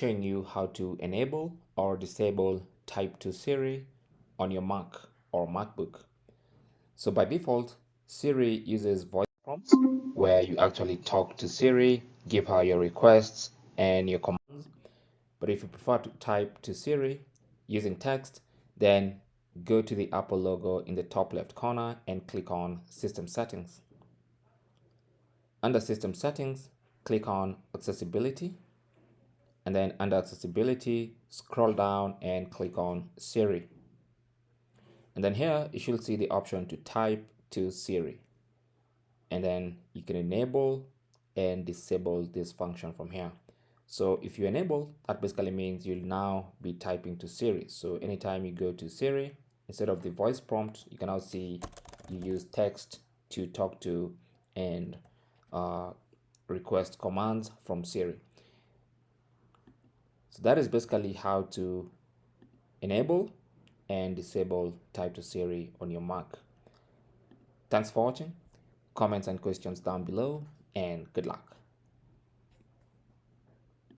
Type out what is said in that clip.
Showing you how to enable or disable type to Siri on your Mac or MacBook. So by default, Siri uses voice prompts where you actually talk to Siri, give her your requests and your commands. But if you prefer to type to Siri using text, then go to the Apple logo in the top left corner and click on System Settings. Under System Settings, click on Accessibility. And then under Accessibility, scroll down and click on Siri. And then here you should see the option to type to Siri. And then you can enable and disable this function from here. So if you enable, that basically means you'll now be typing to Siri. So anytime you go to Siri, instead of the voice prompt, you can now see you use text to talk to and request commands from Siri. So that is basically how to enable and disable type to Siri on your Mac. Thanks for watching. Comments and questions down below, and good luck.